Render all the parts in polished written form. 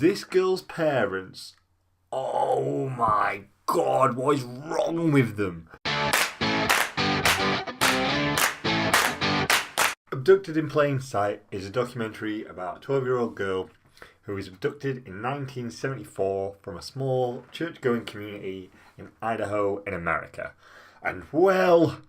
This girl's parents, oh my god, what is wrong with them? Abducted in Plain Sight is a documentary about a 12-year-old girl who was abducted in 1974 from a small church-going community in Idaho in America. And well,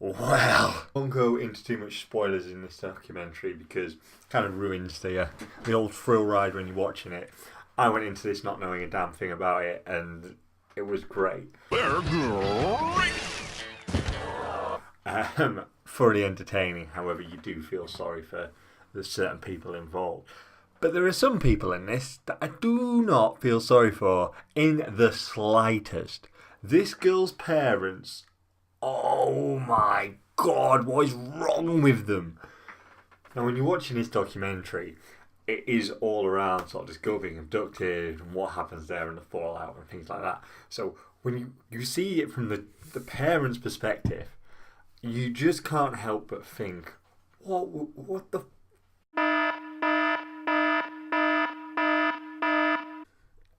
I won't go into too much spoilers in this documentary because it kind of ruins the old thrill ride when you're watching it. I went into this not knowing a damn thing about it, and it was great. They're great! Thoroughly entertaining, however, you do feel sorry for the certain people involved. But there are some people in this that I do not feel sorry for in the slightest. This girl's parents, oh my god, what is wrong with them? Now, when you're watching this documentary, it is all around sort of this girl being abducted and what happens there and the fallout and things like that. So when you see it from the parents' perspective, you just can't help but think, what the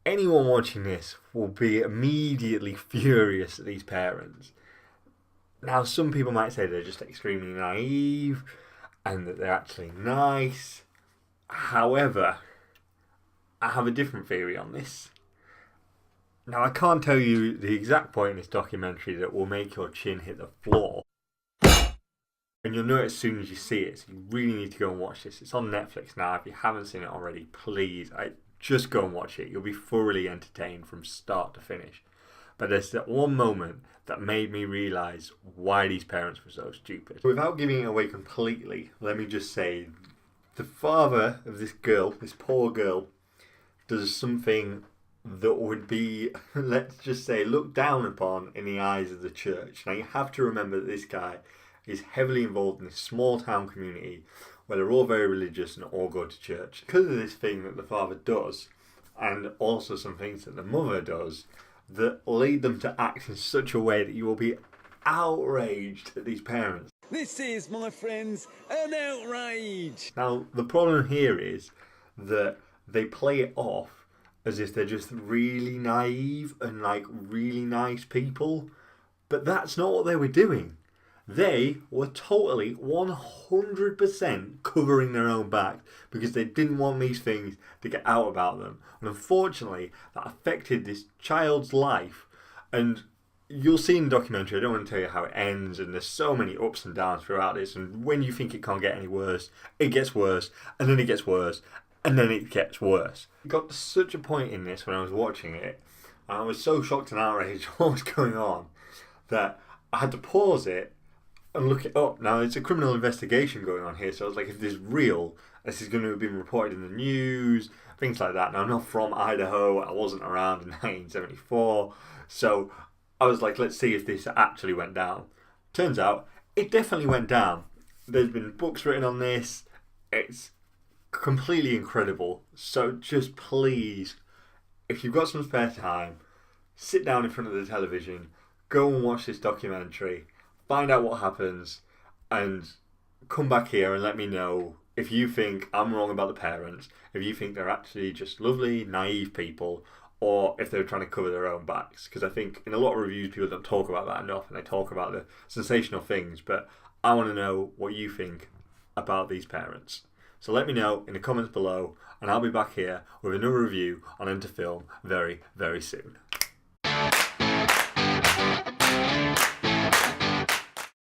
anyone watching this will be immediately furious at these parents. Now, some people might say they're just extremely naive and that they're actually nice. However, I have a different theory on this. Now, I can't tell you the exact point in this documentary that will make your chin hit the floor. And you'll know it as soon as you see it, so you really need to go and watch this. It's on Netflix now. If you haven't seen it already, please, just go and watch it. You'll be thoroughly entertained from start to finish. But there's that one moment that made me realise why these parents were so stupid. Without giving it away completely, let me just say, the father of this girl, this poor girl, does something that would be, let's just say, looked down upon in the eyes of the church. Now, you have to remember that this guy is heavily involved in this small town community where they're all very religious and all go to church. Because of this thing that the father does, and also some things that the mother does, that lead them to act in such a way that you will be outraged at these parents. This is, my friends, an outrage! Now, the problem here is that they play it off as if they're just really naive and like really nice people, but that's not what they were doing. They were totally 100% covering their own back because they didn't want these things to get out about them. And unfortunately, that affected this child's life. And you'll see in the documentary, I don't want to tell you how it ends, and there's so many ups and downs throughout this. And when you think it can't get any worse, it gets worse, and then it gets worse, and then it gets worse. It got to such a point in this when I was watching it, and I was so shocked and outraged at what was going on, that I had to pause it and look it up. Now, it's a criminal investigation going on here, so I was like, if this is real, this is going to have been reported in the news, things like that. Now, I'm not from Idaho, I wasn't around in 1974, so I was like, let's see if this actually went down. Turns out, it definitely went down. There's been books written on this, it's completely incredible. So just please, if you've got some spare time, sit down in front of the television, go and watch this documentary, find out what happens, and come back here and let me know if you think I'm wrong about the parents, if you think they're actually just lovely, naive people, or if they're trying to cover their own backs. Because I think in a lot of reviews people don't talk about that enough, and they talk about the sensational things, but I want to know what you think about these parents. So let me know in the comments below, and I'll be back here with another review on Enter Film very, very soon.